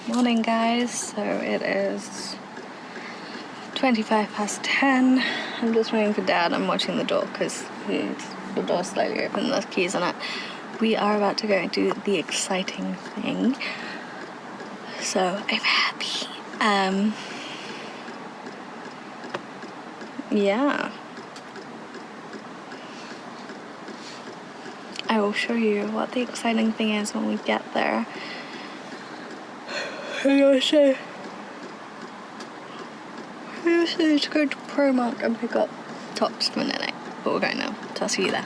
Morning guys, so it is 10:25. I'm just waiting for Dad. I'm watching the door because the door's slightly open, there's keys on it. We are about to go do the exciting thing, so I'm happy. Yeah. I will show you what the exciting thing is when we get there. I'm gonna say to go to Primark and pick up tops for Nene. But we're going now, so I'll see you there.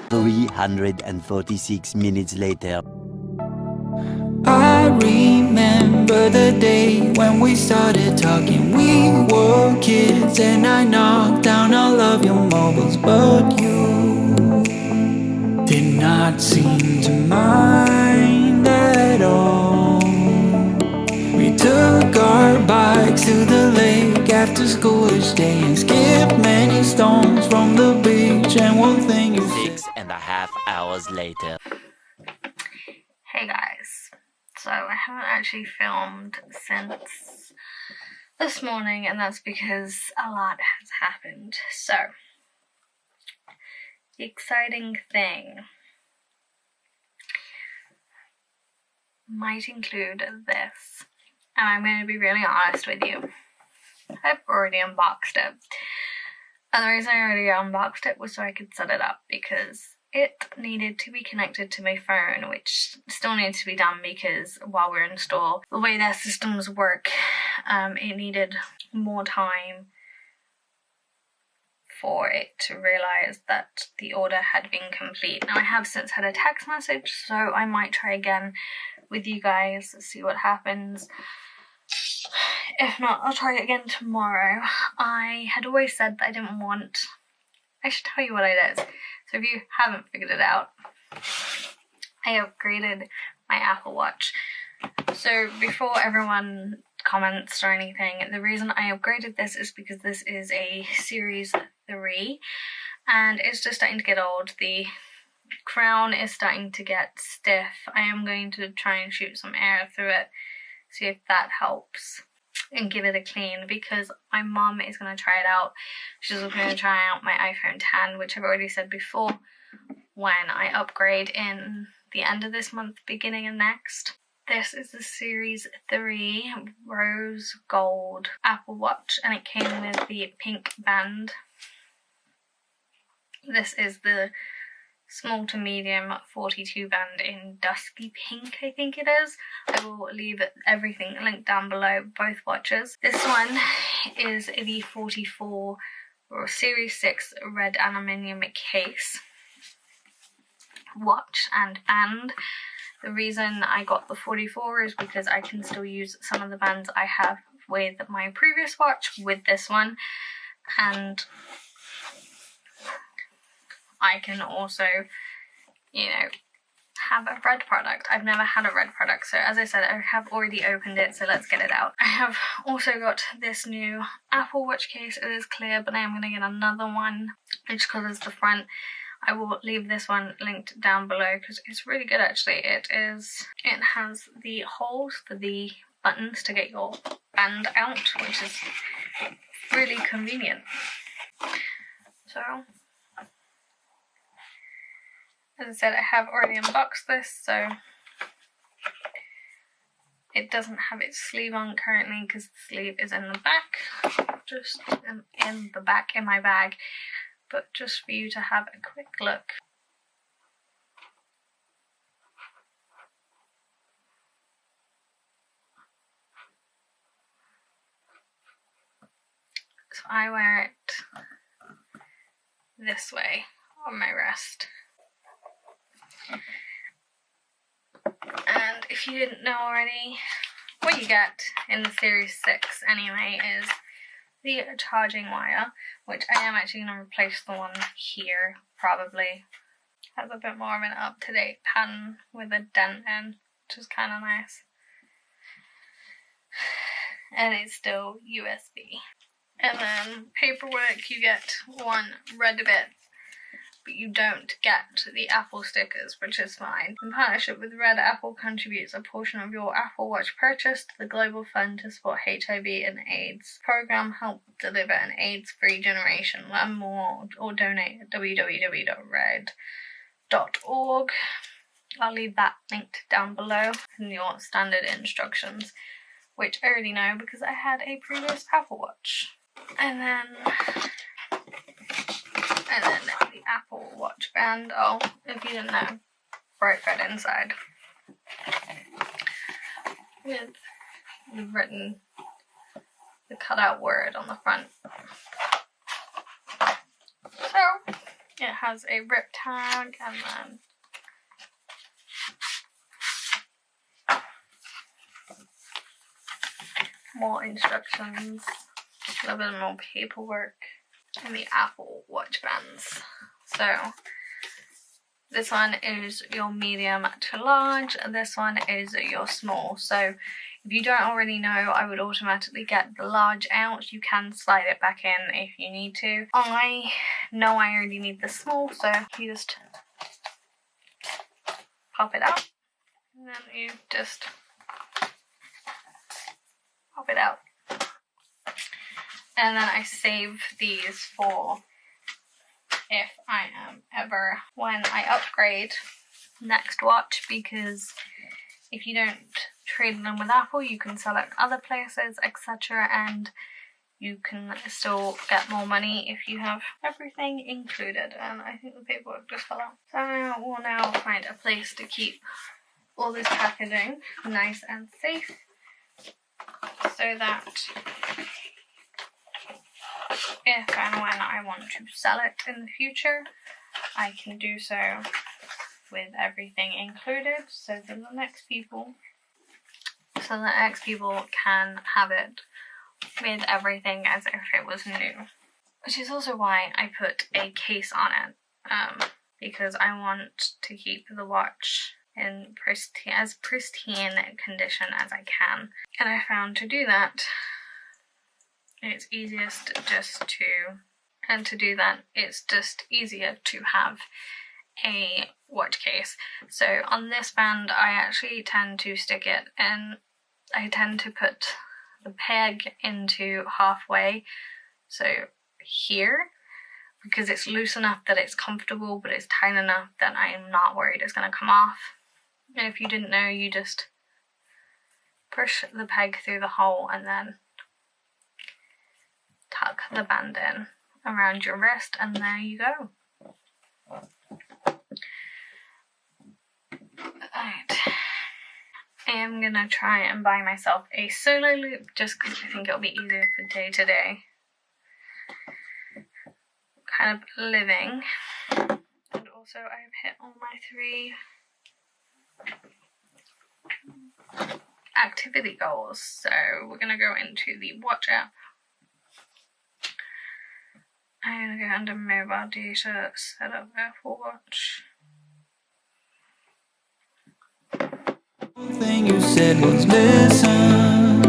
346 minutes later. I remember the day when we started talking. We were kids and I knocked down all of your mobiles, but you did not seem to mind at all. We took our bikes to the lake after school each day and skipped many stones from the beach. And one thing you 6.5 hours later. Hey guys, so I haven't actually filmed since this morning, and that's because a lot has happened. So, the exciting thing might include this, and I'm going to be really honest with you. I've already unboxed it, and the reason I already unboxed it was so I could set it up, because it needed to be connected to my phone, which still needs to be done because while we're in store, the way their systems work, it needed more time for it to realise that the order had been complete. Now I have since had a text message, so I might try again with you guys, see what happens. If not, I'll try it again tomorrow. I had always said that I didn't want... I should tell you what it is. So if you haven't figured it out, I upgraded my Apple Watch. So before everyone comments or anything, the reason I upgraded this is because this is a Series 3 and it's just starting to get old. The crown is starting to get stiff. I am going to try and shoot some air through it, see if that helps, and give it a clean, because my mum is going to try it out. She's also going to try out my iPhone 10, which I've already said before, when I upgrade in the end of this month, beginning of next. This is the Series 3 Rose Gold Apple Watch, and it came with the pink band. This is the small to medium 42 band in dusky pink, I think it is. I will leave everything linked down below, both watches. This one is the 44 or Series 6 red aluminium case watch and band. The reason I got the 44 is because I can still use some of the bands I have with my previous watch with this one, and I can also, you know, have a red product. I've never had a red product, so as I said, I have already opened it, so let's get it out. I have also got this new Apple Watch case. It is clear, but I am going to get another one which covers the front. I will leave this one linked down below because it's really good actually. It has the holes for the buttons to get your band out, which is really convenient. So, as I said, I have already unboxed this, so it doesn't have its sleeve on currently because the sleeve is in the back, just in the back in my bag, but just for you to have a quick look. So I wear it this way on my wrist. And if you didn't know already, what you get in the Series 6 anyway is the charging wire, which I am actually going to replace the one here, probably. Has a bit more of an up-to-date pattern with a dent in, which is kind of nice. And it's still USB. And then paperwork, you get one red bit but you don't get the Apple stickers, which is fine. In partnership with Red, Apple contributes a portion of your Apple Watch purchase to the Global Fund to support HIV and AIDS program. Help deliver an AIDS-free generation. Learn more or donate at www.red.org. I'll leave that linked down below in your standard instructions, which I already know because I had a previous Apple Watch. And then the Apple Watch band. Oh, if you didn't know, bright red inside with the cutout word on the front. So it has a rip tag and then more instructions, a little bit more paperwork, and the Apple Watch bands. So this one is your medium to large, and this one is your small. So if you don't already know, I would automatically get the large out. You can slide it back in if you need to. I know I already need the small, so you just pop it out, and then you just pop it out. And then I save these for if I am ever, when I upgrade next watch, because if you don't trade them with Apple, you can sell it other places, etc., and you can still get more money if you have everything included. And I think the paperwork just fell out. So I will now find a place to keep all this packaging nice and safe, so that if and when I want to sell it in the future, I can do so with everything included, so that the next people can have it with everything as if it was new. Which is also why I put a case on it, because I want to keep the watch in as pristine condition as I can. And I found to do that, it's easiest just to, and to do that, it's just easier to have a watch case. So on this band, I actually tend to stick it in, I tend to put the peg into halfway, so here, because it's loose enough that it's comfortable, but it's tight enough that I'm not worried it's going to come off. And if you didn't know, you just push the peg through the hole and then tuck the band in around your wrist, and there you go. Alright. I am gonna try and buy myself a solo loop just because I think it'll be easier for day to day kind of living. And also I've hit all my 3 activity goals. So we're gonna go into the watch app. I'm gonna go under mobile data, set up Apple Watch. Thing you said was listen,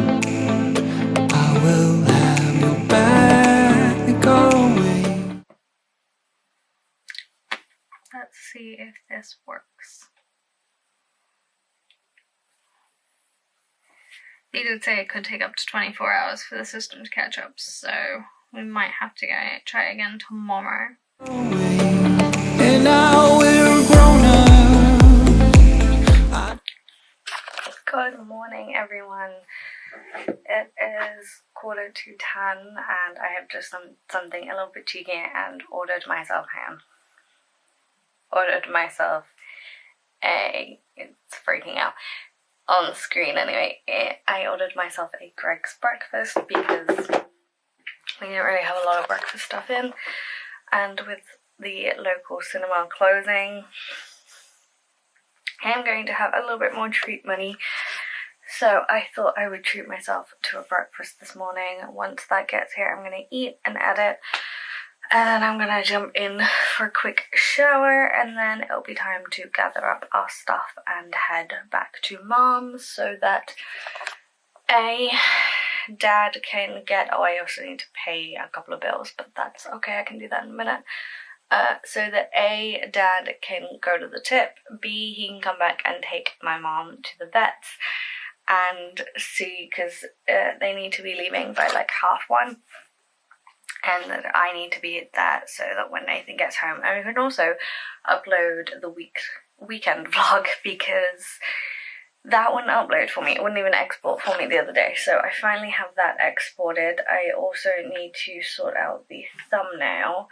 I will have your back always. Let's see if this works. He did say it could take up to 24 hours for the system to catch up, so we might have to try again tomorrow. And now we're grown up. Good morning, everyone. It is 9:45 and I have just done something a little bit cheeky and ordered myself it's freaking out on the screen anyway. I ordered myself a Greg's breakfast because we didn't really have a lot of breakfast stuff in, and with the local cinema closing, I am going to have a little bit more treat money, so I thought I would treat myself to a breakfast this morning. Once that gets here, I'm going to eat and edit, and then I'm going to jump in for a quick shower, and then it'll be time to gather up our stuff and head back to Mom's so that Dad can get, I also need to pay a couple of bills, but that's okay, I can do that in a minute. so that A, Dad can go to the tip, B, he can come back and take my mom to the vets, and C, because they need to be leaving by like 1:30, and that I need to be at that so that when Nathan gets home, and we can also upload the weekend vlog, because that wouldn't upload for me, it wouldn't even export for me the other day, so I finally have that exported. I also need to sort out the thumbnail.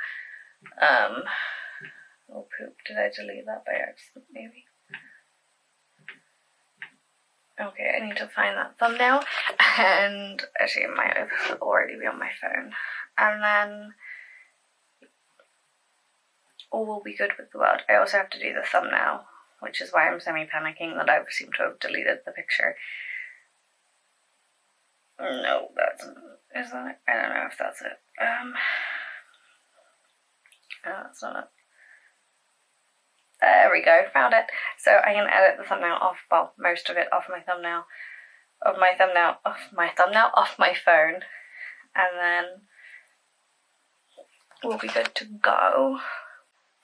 Oh poop, did I delete that by accident maybe? Okay, I need to find that thumbnail, and actually it might have already be on my phone, and then all will be good with the world. I also have to do the thumbnail, which is why I'm semi-panicking that I seem to have deleted the picture. No, is that it? I don't know if that's it. No, that's not it. There we go, found it. So I can edit the thumbnail off, well, most of it off my thumbnail, off my phone, and then we'll be good to go.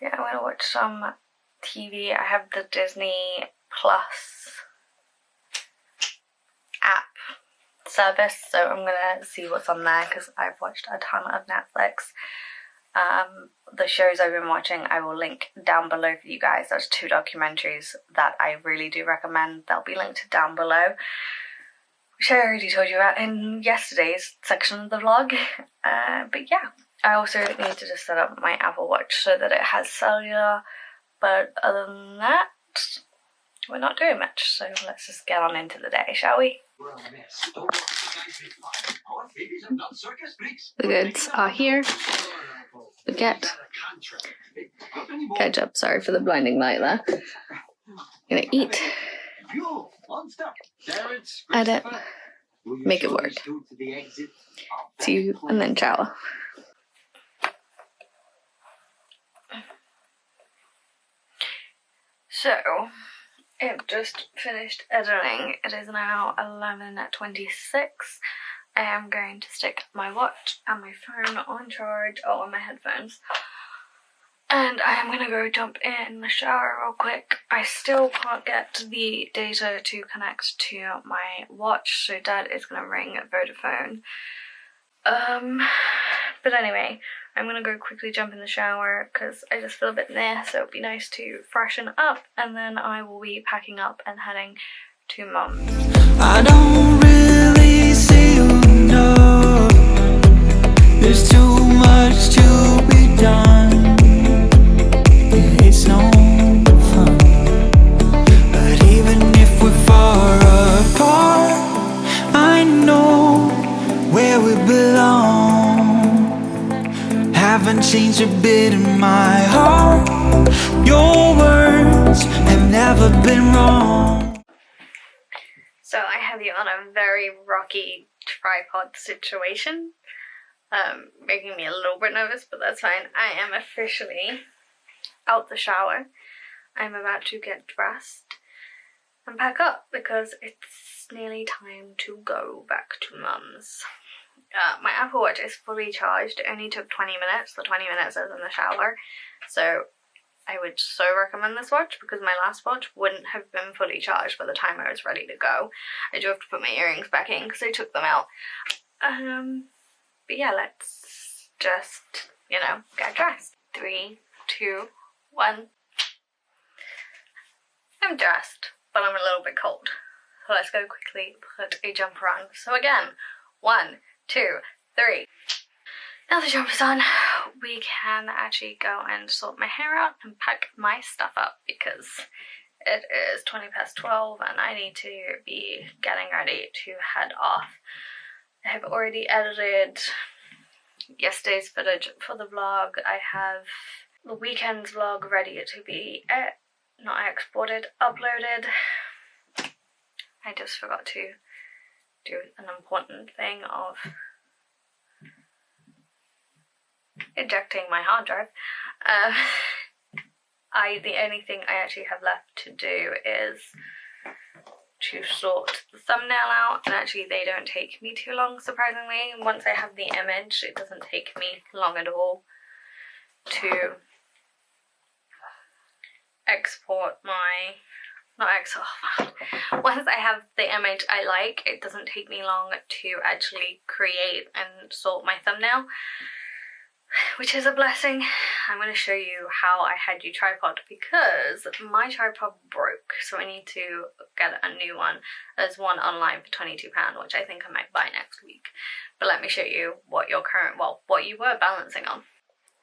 Yeah, I'm gonna watch some TV. I have the Disney Plus app service, so I'm gonna see what's on there because I've watched a ton of Netflix. The shows I've been watching I will link down below for you guys. There's 2 documentaries that I really do recommend. They'll be linked down below, which I already told you about in yesterday's section of the vlog. But yeah, I also need to just set up my Apple Watch so that it has cellular, but other than that, we're not doing much, so let's just get on into the day, shall we? The goods are here. Baguette. Ketchup, sorry for the blinding light there. I'm gonna eat, edit, make it work. See you, and then shower. So, I've just finished editing. It is now 11:26. I am going to stick my watch and my phone on charge, on my headphones. And I am going to go jump in the shower real quick. I still can't get the data to connect to my watch, so Dad is going to ring Vodafone. But anyway, I'm going to go quickly jump in the shower because I just feel a bit meh, so it'd be nice to freshen up, and then I will be packing up and heading to Mum's. I don't really see you, no. There's too much to be done. It's no fun. But even if we're far apart, I know where we belong. Haven't changed a bit in my heart. Your words have never been wrong. So I have you on a very rocky tripod situation, making me a little bit nervous, but that's fine. I am officially out the shower. I'm about to get dressed and pack up because it's nearly time to go back to Mum's. My Apple Watch is fully charged. It only took 20 minutes. The 20 minutes I was in the shower. So I would so recommend this watch because my last watch wouldn't have been fully charged by the time I was ready to go. I do have to put my earrings back in because I took them out. But yeah, let's just, get dressed. 3, 2, 1. I'm dressed, but I'm a little bit cold. So let's go quickly put a jumper on. So again, 1, 2, 3. Now the jumper's on, we can actually go and sort my hair out and pack my stuff up because it is 12:20 and I need to be getting ready to head off. I have already edited yesterday's footage for the vlog. I have the weekend's vlog ready to be not exported, uploaded. I just forgot to do an important thing of ejecting my hard drive. The only thing I actually have left to do is to sort the thumbnail out, and actually they don't take me too long, surprisingly. Once I have the image, it doesn't take me long at all to export my, once I have the image I like, it doesn't take me long to actually create and sort my thumbnail, which is a blessing. I'm going to show you how I had you tripod, because my tripod broke, so I need to get a new one. There's one online for £22, which I think I might buy next week. But let me show you what your current, well, what you were balancing on.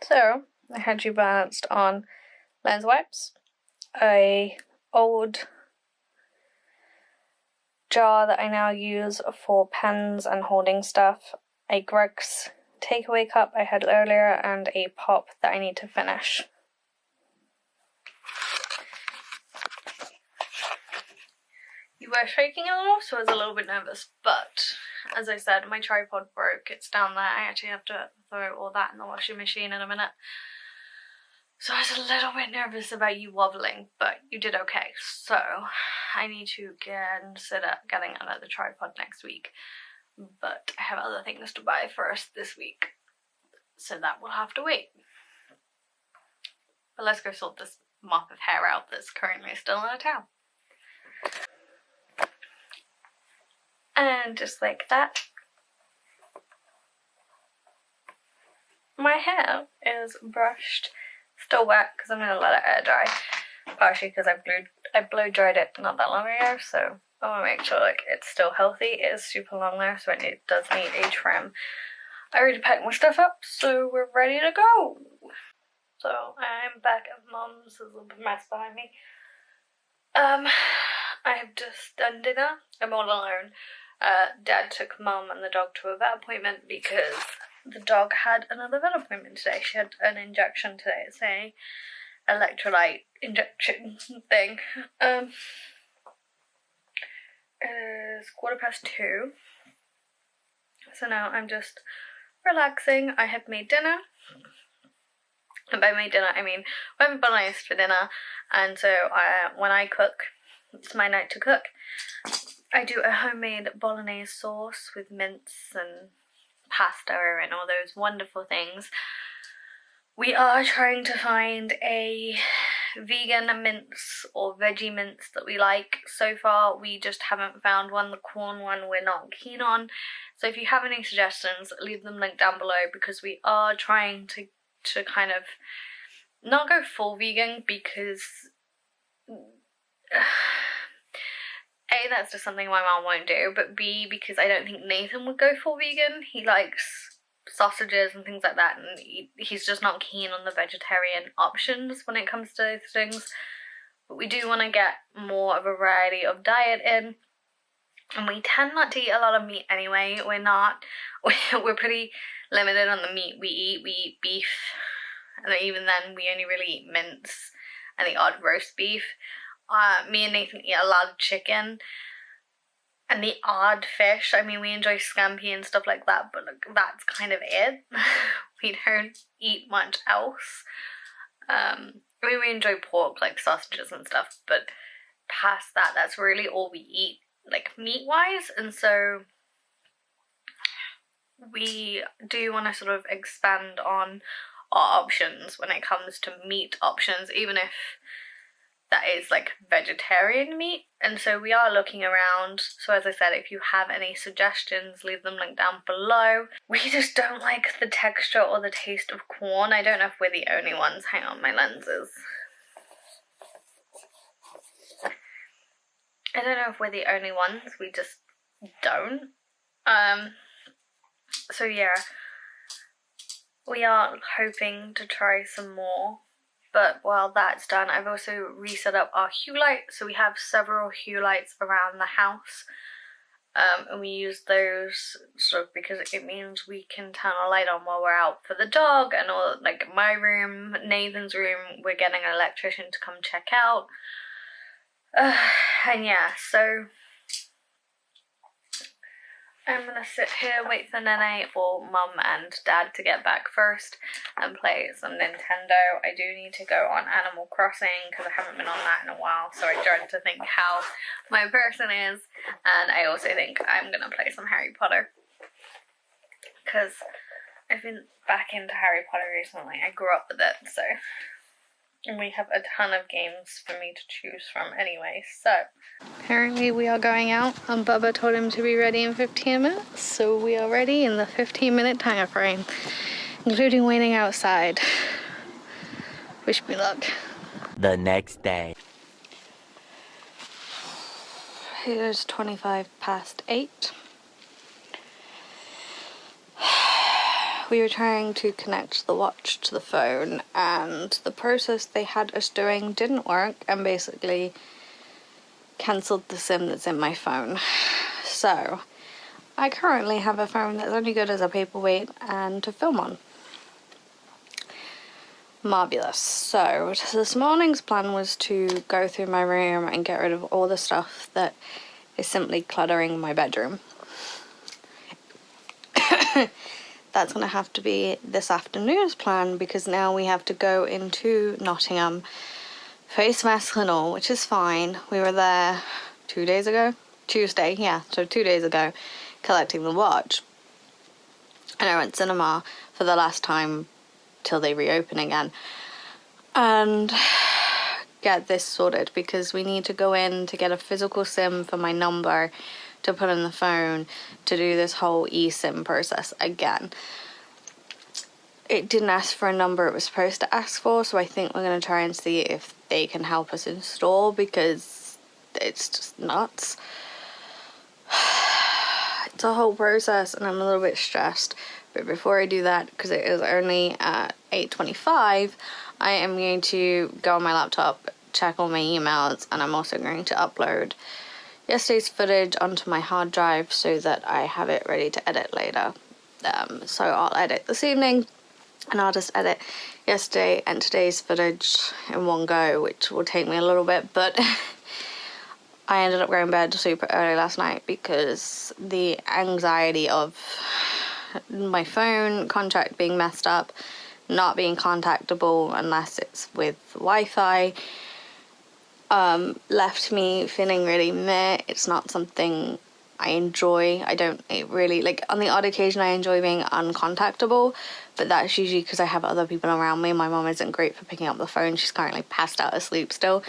So I had you balanced on lens wipes, a old jar that I now use for pens and holding stuff, a Greg's takeaway cup I had earlier, and a pop that I need to finish. You were shaking a little, so I was a little bit nervous, but as I said, my tripod broke. It's down there. I actually have to throw all that in the washing machine in a minute. So I was a little bit nervous about you wobbling, but you did okay. So I need to consider getting another tripod next week. But I have other things to buy first this week, so that will have to wait. But let's go sort this mop of hair out that's currently still in a towel. And just like that, my hair is brushed, still wet because I'm going to let it air dry, partially because I blow dried it not that long ago, so I want to make sure like it's still healthy. It is super long there, so it does need a trim. I already packed my stuff up, so we're ready to go. So I'm back at Mum's. There's a little mess behind me. I have just done dinner. I'm all alone. Dad took Mum and the dog to a vet appointment because the dog had another vet appointment today. She had an injection today. It's a electrolyte injection thing. It is 2:15. So now I'm just relaxing. I have made dinner. And by made dinner, I mean we haven't bolognese for dinner. And so when I cook, it's my night to cook. I do a homemade bolognese sauce with mince and pasta and all those wonderful things. We are trying to find a vegan mince or veggie mince that we like. So far we just haven't found one. The corn one we're not keen on. So if you have any suggestions, leave them linked down below, because we are trying to kind of not go full vegan, because A, that's just something my mom won't do, but B, because I don't think Nathan would go full vegan. He likes sausages and things like that, and he's just not keen on the vegetarian options when it comes to those things. But we do want to get more of a variety of diet in, and we tend not to eat a lot of meat anyway. We're pretty limited on the meat we eat. We eat beef, and even then we only really eat mince and the odd roast beef. Me and Nathan eat a lot of chicken and the odd fish. I mean, we enjoy scampi and stuff like that, but like, that's kind of it. We don't eat much else. I mean, we enjoy pork, like sausages and stuff, but past that, that's really all we eat, like meat-wise. And so we do want to sort of expand on our options when it comes to meat options, even if that is like vegetarian meat. And so we are looking around. So as I said, if you have any suggestions, leave them linked down below. We just don't like the texture or the taste of corn. I don't know if we're the only ones. Hang on, my lenses. I don't know if we're the only ones. We just don't. So yeah, we are hoping to try some more. But while that's done, I've also reset up our hue light. So we have several hue lights around the house. And we use those sort of because it means we can turn a light on while we're out for the dog. And all, like my room, Nathan's room, we're getting an electrician to come check out. And yeah, so I'm gonna sit here, wait for Nene or Mum and Dad to get back first and play some Nintendo. I do need to go on Animal Crossing because I haven't been on that in a while, so I dread to think how my person is. And I also think I'm gonna play some Harry Potter because I've been back into Harry Potter recently. I grew up with it, so And we have a ton of games for me to choose from anyway, so. Apparently we are going out and Bubba told him to be ready in 15 minutes, so we are ready in the 15-minute time frame, including waiting outside. Wish me luck. The next day. Here's 8:25. We were trying to connect the watch to the phone, and the process they had us doing didn't work and basically cancelled the SIM that's in my phone. So I currently have a phone that's only good as a paperweight and to film on. Marvellous. So this morning's plan was to go through my room and get rid of all the stuff that is simply cluttering my bedroom. That's going to have to be this afternoon's plan, because now we have to go into Nottingham, face mask and all, which is fine. We were there 2 days ago? Tuesday, yeah, so 2 days ago, collecting the watch. And I went cinema for the last time till they reopen again. And get this sorted, because we need to go in to get a physical SIM for my number to put in the phone to do this whole eSIM process again. It didn't ask for a number it was supposed to ask for, so I think we're going to try and see if they can help us install, because it's just nuts. It's a whole process and I'm a little bit stressed. But before I do that, because it is only at 8:25, I am going to go on my laptop, check all my emails, and I'm also going to upload yesterday's footage onto my hard drive so that I have it ready to edit later. So I'll edit this evening, and I'll just edit yesterday and today's footage in one go, which will take me a little bit, but I ended up going to bed super early last night because the anxiety of my phone contract being messed up, not being contactable unless it's with Wi-Fi, left me feeling really meh. It's not something I enjoy. It really, like, on the odd occasion I enjoy being uncontactable, but that's usually because I have other people around me. My mom isn't great for picking up the phone. She's currently passed out asleep still.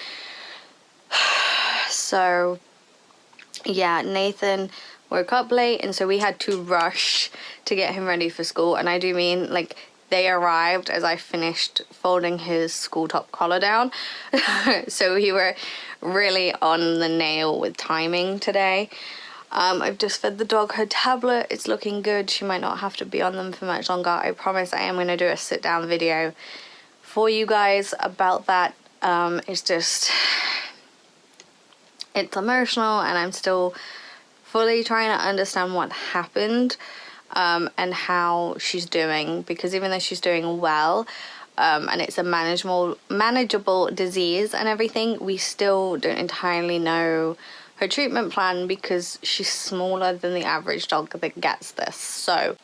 So yeah, Nathan woke up late, and so we had to rush to get him ready for school. And I do mean, like, they arrived as I finished folding his school top collar down. So we were really on the nail with timing today. I've just fed the dog her tablet. It's looking good. She might not have to be on them for much longer. I promise I am going to do a sit down video for you guys about that. It's emotional, and I'm still fully trying to understand what happened. And how she's doing, because even though she's doing well, and it's a manageable disease and everything, we still don't entirely know her treatment plan, because she's smaller than the average dog that gets this. So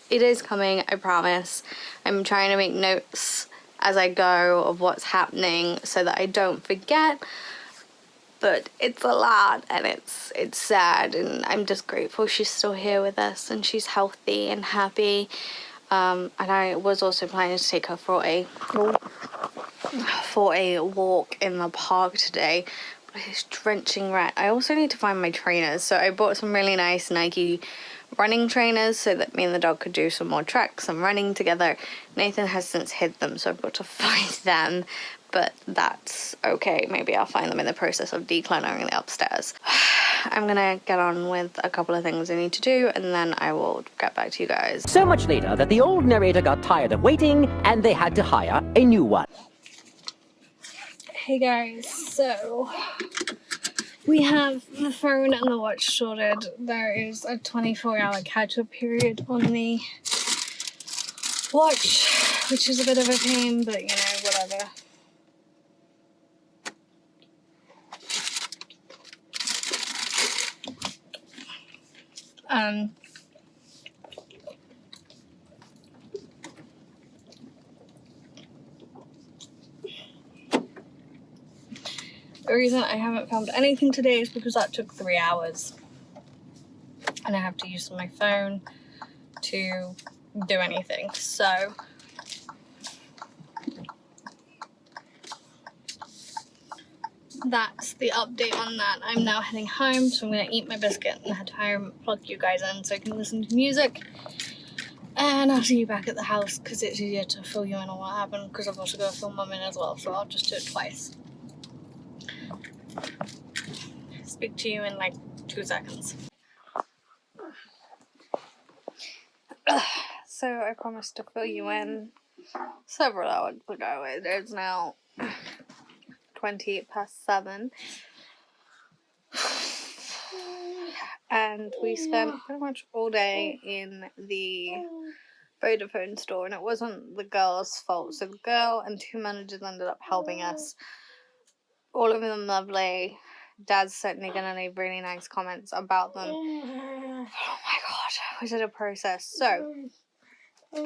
it is coming, I promise. I'm trying to make notes as I go of what's happening so that I don't forget. But it's a lot, and it's sad, and I'm just grateful she's still here with us and she's healthy and happy. And I was also planning to take her for a walk in the park today, but it's drenching wet. I also need to find my trainers, so I bought some really nice Nike running trainers so that me and the dog could do some more treks and running together. Nathan has since hid them, so I've got to find them. But that's okay. Maybe I'll find them in the process of decluttering the upstairs. I'm gonna get on with a couple of things I need to do, and then I will get back to you guys. So much later that the old narrator got tired of waiting, and they had to hire a new one. Hey guys, so we have the phone and the watch sorted. There is a 24-hour catch-up period on the watch, which is a bit of a pain, but you know, whatever. The reason I haven't filmed anything today is because that took 3 hours. And I have to use my phone to do anything. So that's the update on that. I'm now heading home, so I'm going to eat my biscuit and head home, plug you guys in so I can listen to music. And I'll see you back at the house because it's easier to fill you in on what happened because I've also got to fill Mum in as well, so I'll just do it twice. Speak to you in like 2 seconds. So I promised to fill you in several hours ago. It is now 7:20. And we spent pretty much all day in the Vodafone store, and it wasn't the girl's fault. So the girl and 2 managers ended up helping us. All of them lovely. Dad's certainly gonna leave really nice comments about them. Oh my god, was it a process? So,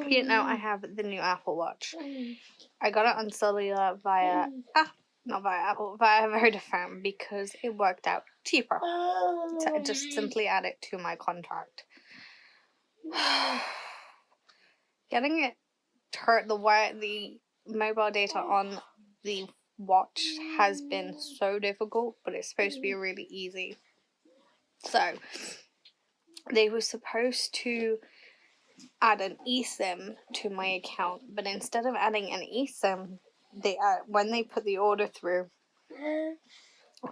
you know, I have the new Apple Watch. I got it on cellular via Vodafone because it worked out cheaper. So I just simply add it to my contract. Getting it the mobile data on the watch has been so difficult, but it's supposed to be really easy. So they were supposed to add an eSIM to my account, but instead of adding an eSIM, when they put the order through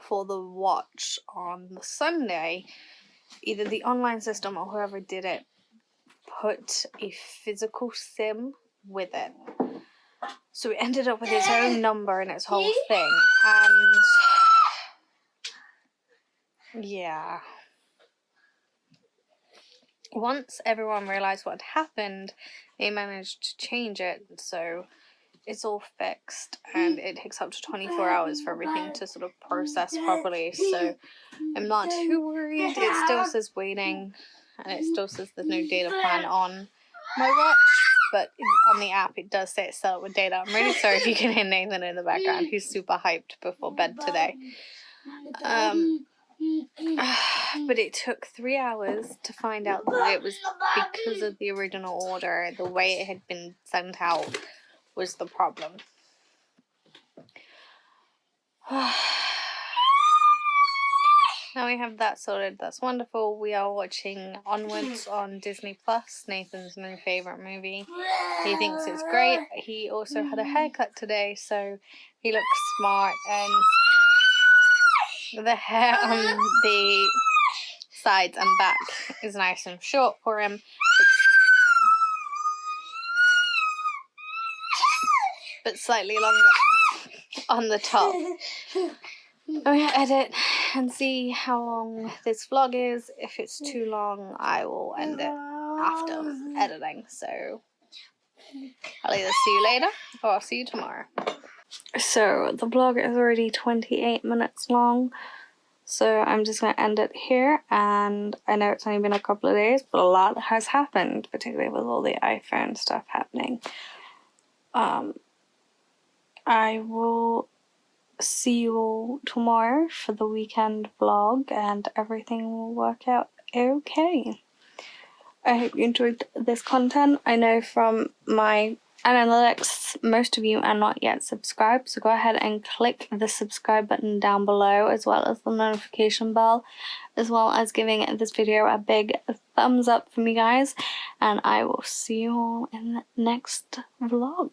for the watch on the Sunday, either the online system or whoever did it put a physical SIM with it. So it ended up with its own number and its whole thing, and yeah. Once everyone realised what had happened, they managed to change it, so it's all fixed, and it takes up to 24 hours for everything to sort of process properly, so I'm not too worried. It still says waiting, and it still says there's no data plan on my watch, but on the app it does say it's set up with data. I'm really sorry if you can hear Nathan in the background. He's super hyped before bed today. But it took 3 hours to find out that it was because of the original order. The way it had been sent out was the problem. Now we have that sorted. That's wonderful. We are watching Onwards on Disney Plus, Nathan's new favourite movie. He thinks it's great. He also had a haircut today, so he looks smart, and the hair on the sides and back is nice and short for him, but slightly longer on the top. I'm going to edit and see how long this vlog is. If it's too long, I will end it after editing. So I'll either see you later or I'll see you tomorrow. So the vlog is already 28 minutes long. So I'm just going to end it here. And I know it's only been a couple of days, but a lot has happened, particularly with all the iPhone stuff happening. I will see you all tomorrow for the weekend vlog, and everything will work out okay. I hope you enjoyed this content. I know from my analytics most of you are not yet subscribed, so go ahead and click the subscribe button down below, as well as the notification bell, as well as giving this video a big thumbs up for me, guys, and I will see you all in the next vlog.